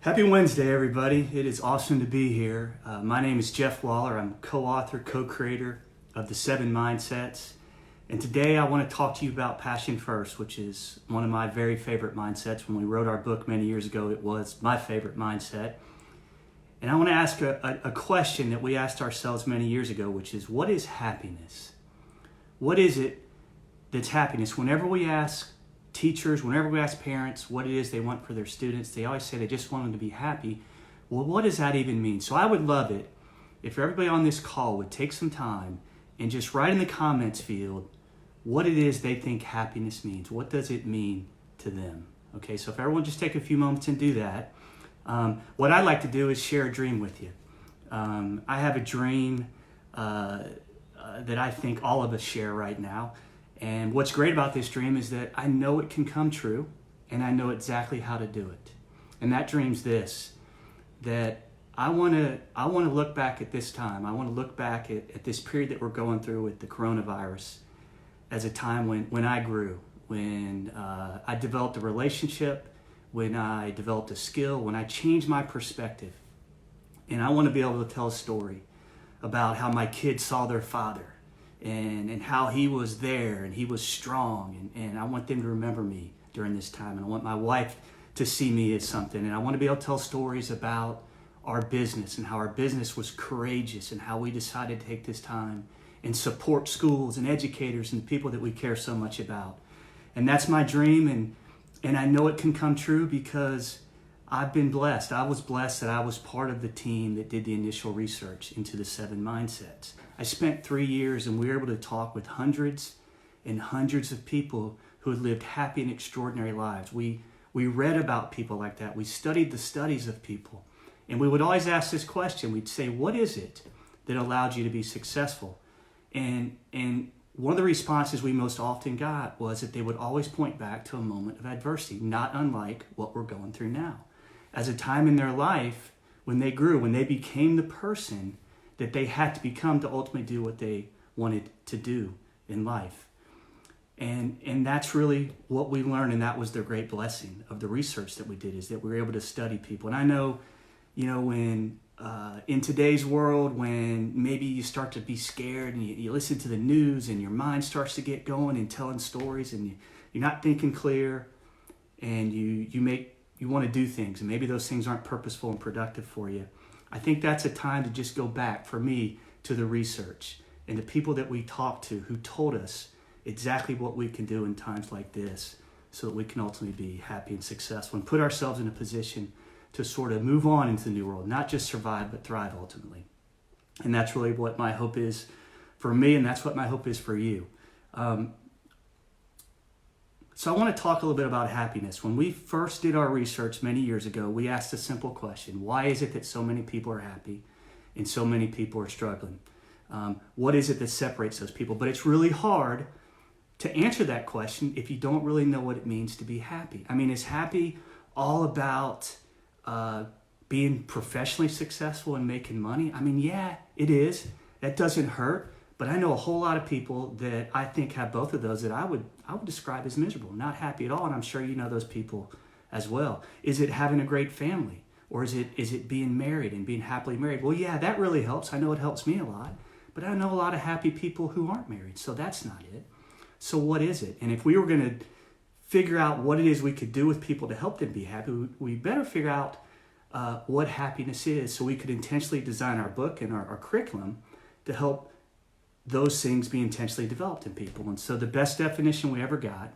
Happy Wednesday, everybody. It is awesome to be here. My name is Jeff Waller. I'm co-author, co-creator of The 7 Mindsets. And today I want to talk to you about passion first, which is one of my very favorite mindsets. When we wrote our book many years ago, it was my favorite mindset. And I want to ask a question that we asked ourselves many years ago, which is, what is happiness? What is it that's happiness? Whenever we ask teachers, whenever we ask parents what it is they want for their students, they always say they just want them to be happy. Well, what does that even mean? So I would love it if everybody on this call would take some time and just write in the comments field what it is they think happiness means. What does it mean to them? Okay, so if everyone just take a few moments and do that. What I'd like to do is share a dream with you. I have a dream that I think all of us share right now. And what's great about this dream is that I know it can come true, and I know exactly how to do it. And that dream's this, that I want to look back at this time. I want to look back at this period that we're going through with the coronavirus as a time when I grew, when I developed a relationship, when I developed a skill, when I changed my perspective. And I want to be able to tell a story about how my kids saw their father, and how he was there and he was strong, and I want them to remember me during this time, and I want my wife to see me as something, and I want to be able to tell stories about our business and how our business was courageous and how we decided to take this time and support schools and educators and the people that we care so much about. And that's my dream, and I know it can come true because I've been blessed. I was blessed that I was part of the team that did the initial research into the 7 Mindsets. I spent 3 years, and we were able to talk with hundreds and hundreds of people who had lived happy and extraordinary lives. We read about people like that. We studied the studies of people. And we would always ask this question. We'd say, what is it that allowed you to be successful? And one of the responses we most often got was that they would always point back to a moment of adversity, not unlike what we're going through now. As a time in their life when they grew, when they became the person that they had to become to ultimately do what they wanted to do in life. And that's really what we learned, and that was the great blessing of the research that we did, is that we were able to study people. And I know, when in today's world, when maybe you start to be scared and you listen to the news and your mind starts to get going and telling stories, and you're not thinking clear, and you want to do things, and maybe those things aren't purposeful and productive for you. I think that's a time to just go back, for me, to the research and the people that we talked to who told us exactly what we can do in times like this so that we can ultimately be happy and successful and put ourselves in a position to sort of move on into the new world, not just survive, but thrive ultimately. And that's really what my hope is for me, and that's what my hope is for you. So I want to talk a little bit about happiness. When we first did our research many years ago, we asked a simple question. Why is it that so many people are happy and so many people are struggling? What is it that separates those people? But it's really hard to answer that question if you don't really know what it means to be happy. I mean, is happy all about being professionally successful and making money? I mean, yeah, it is. That doesn't hurt. But I know a whole lot of people that I think have both of those that I would describe as miserable, not happy at all. And I'm sure you know those people as well. Is it having a great family? Or is it being married and being happily married? Well, yeah, that really helps. I know it helps me a lot. But I know a lot of happy people who aren't married. So that's not it. So what is it? And if we were going to figure out what it is we could do with people to help them be happy, we better figure out what happiness is, so we could intentionally design our book and our curriculum to help those things be intentionally developed in people. And so the best definition we ever got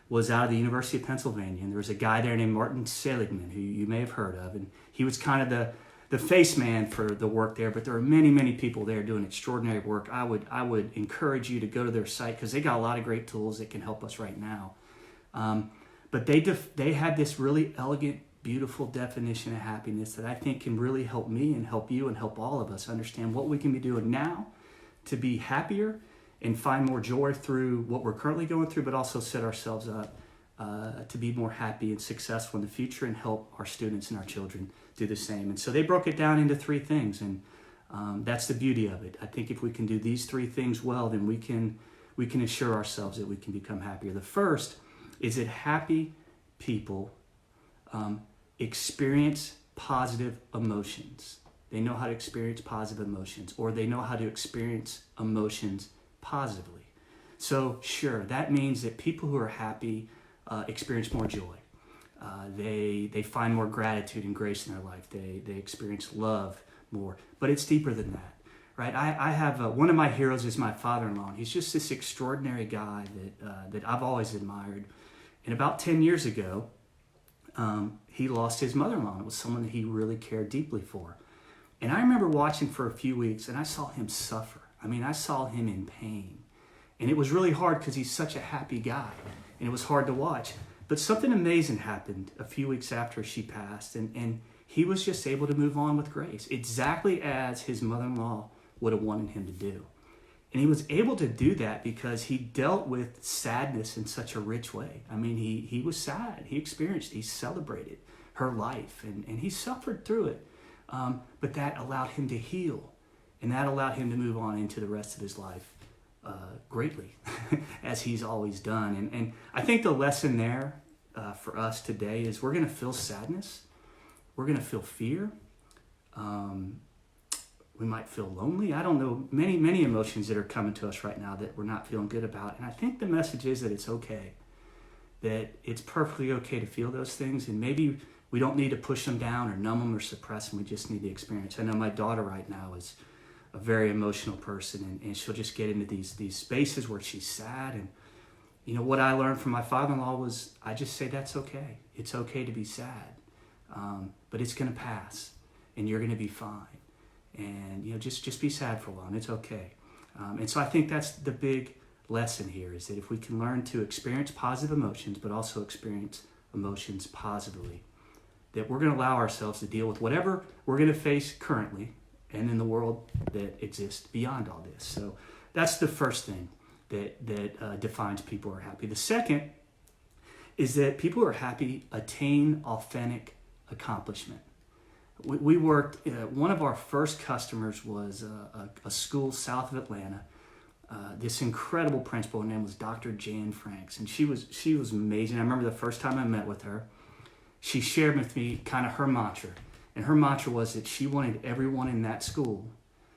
was out of the University of Pennsylvania. And there was a guy there named Martin Seligman, who you may have heard of. And he was kind of the face man for the work there. But there are many, many people there doing extraordinary work. I would encourage you to go to their site, because they got a lot of great tools that can help us right now. But they had this really elegant, beautiful definition of happiness that I think can really help me and help you and help all of us understand what we can be doing now to be happier and find more joy through what we're currently going through, but also set ourselves up to be more happy and successful in the future and help our students and our children do the same. And so they broke it down into 3 things, and that's the beauty of it. I think if we can do these 3 things well, then we can assure ourselves that we can become happier. The first is that happy people experience positive emotions. They know how to experience positive emotions, or they know how to experience emotions positively. So sure, that means that people who are happy experience more joy. They find more gratitude and grace in their life. They experience love more. But it's deeper than that, right? I have one of my heroes is my father-in-law. He's just this extraordinary guy that I've always admired. And about 10 years ago, he lost his mother-in-law. It was someone that he really cared deeply for. And I remember watching for a few weeks, and I saw him suffer. I mean, I saw him in pain. And it was really hard because he's such a happy guy, and it was hard to watch. But something amazing happened a few weeks after she passed, and he was just able to move on with grace, exactly as his mother-in-law would have wanted him to do. And he was able to do that because he dealt with sadness in such a rich way. I mean, he was sad. He celebrated her life, and he suffered through it. But that allowed him to heal, and that allowed him to move on into the rest of his life greatly, as he's always done. And I think the lesson there for us today is we're going to feel sadness. We're going to feel fear. We might feel lonely. I don't know, many emotions that are coming to us right now that we're not feeling good about. And I think the message is that it's okay, that it's perfectly okay to feel those things. And maybe we don't need to push them down or numb them or suppress them. We just need the experience. I know my daughter right now is a very emotional person, and she'll just get into these spaces where she's sad. And you know what I learned from my father-in-law was I just say that's okay. It's okay to be sad, but it's going to pass, and you're going to be fine. And you know, just be sad for a while, and it's okay. And so I think that's the big lesson here, is that if we can learn to experience positive emotions, but also experience emotions positively, that we're going to allow ourselves to deal with whatever we're going to face currently and in the world that exists beyond all this. So that's the first thing that defines people who are happy. The second is that people who are happy attain authentic accomplishment. We worked, one of our first customers was a school south of Atlanta. This incredible principal, her name was Dr. Jan Franks, and she was amazing. I remember the first time I met with her, she shared with me kind of her mantra. And her mantra was that she wanted everyone in that school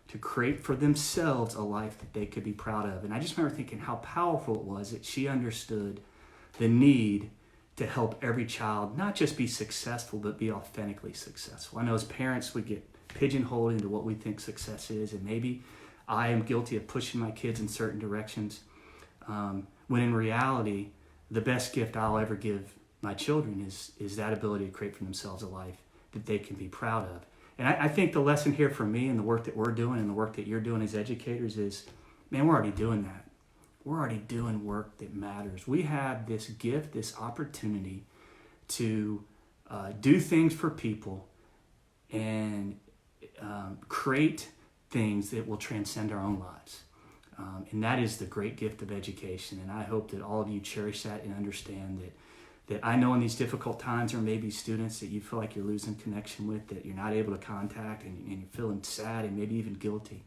to create for themselves a life that they could be proud of. And I just remember thinking how powerful it was that she understood the need to help every child not just be successful, but be authentically successful. I know as parents, we get pigeonholed into what we think success is, and maybe I am guilty of pushing my kids in certain directions, when in reality, the best gift I'll ever give my children is that ability to create for themselves a life that they can be proud of. And I think the lesson here for me and the work that we're doing and the work that you're doing as educators is, man, we're already doing that. We're already doing work that matters. We have this gift, this opportunity to do things for people and create things that will transcend our own lives. And that is the great gift of education. And I hope that all of you cherish that and understand that I know in these difficult times there may be students that you feel like you're losing connection with, that you're not able to contact, and you're feeling sad and maybe even guilty.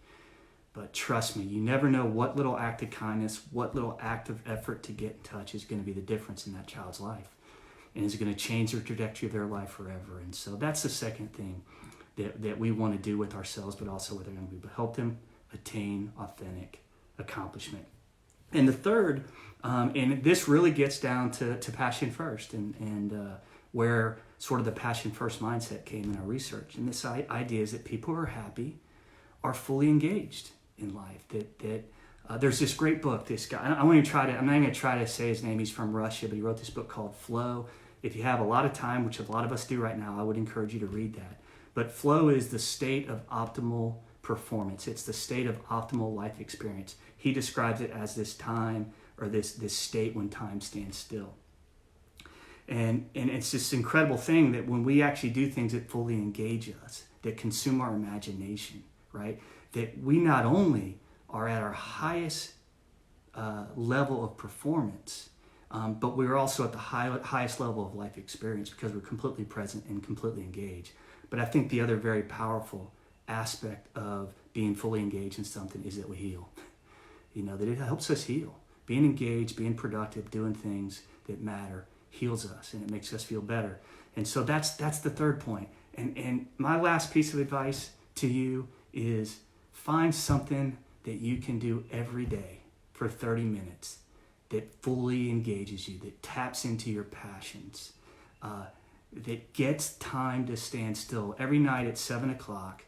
But trust me, you never know what little act of kindness, what little act of effort to get in touch is going to be the difference in that child's life, and is going to change the trajectory of their life forever. And so that's the second thing that we want to do with ourselves, but also with our young people, help them attain authentic accomplishment. And the third, and this really gets down to passion first, and where sort of the passion first mindset came in our research. And this idea is that people who are happy are fully engaged in life. That there's this great book. This guy, I'm not even going to try to say his name. He's from Russia, but he wrote this book called Flow. If you have a lot of time, which a lot of us do right now, I would encourage you to read that. But flow is the state of optimal performance. It's the state of optimal life experience. He describes it as this time, or this state when time stands still. And it's this incredible thing that when we actually do things that fully engage us, that consume our imagination, right? That we not only are at our highest level of performance, but we're also at the highest level of life experience because we're completely present and completely engaged. But I think the other very powerful aspect of being fully engaged in something is that we heal. You know, that it helps us heal. Being engaged, being productive, doing things that matter heals us, and it makes us feel better. And so that's the third point. And my last piece of advice to you is find something that you can do every day for 30 minutes that fully engages you, that taps into your passions, that gets time to stand still. Every night at 7 o'clock,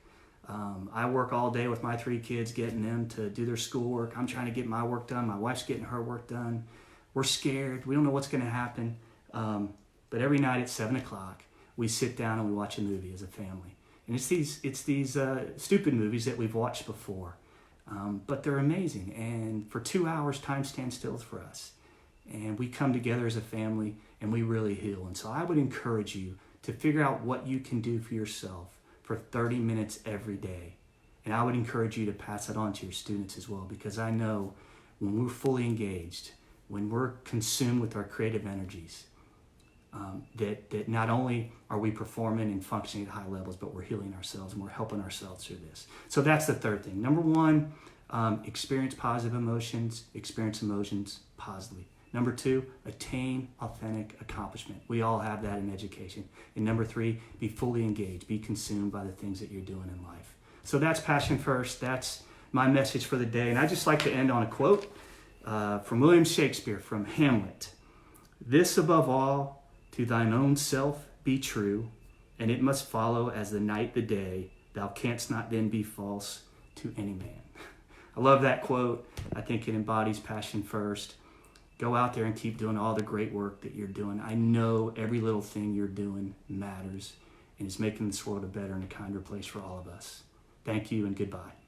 I work all day with my 3 kids, getting them to do their schoolwork. I'm trying to get my work done. My wife's getting her work done. We're scared. We don't know what's going to happen. But every night at 7 o'clock, we sit down and we watch a movie as a family. And it's these stupid movies that we've watched before. But they're amazing. And for 2 hours, time stands still for us. And we come together as a family and we really heal. And so I would encourage you to figure out what you can do for yourself for 30 minutes every day. And I would encourage you to pass it on to your students as well, because I know when we're fully engaged, when we're consumed with our creative energies, that not only are we performing and functioning at high levels, but we're healing ourselves and we're helping ourselves through this. So that's the third thing. Number one, experience positive emotions, experience emotions positively. Number two, attain authentic accomplishment. We all have that in education. And number three, be fully engaged, be consumed by the things that you're doing in life. So that's passion first. That's my message for the day. And I just like to end on a quote from William Shakespeare from Hamlet. This above all, to thine own self be true, and it must follow as the night the day. Thou canst not then be false to any man. I love that quote. I think it embodies passion first. Go out there and keep doing all the great work that you're doing. I know every little thing you're doing matters and is making this world a better and a kinder place for all of us. Thank you and goodbye.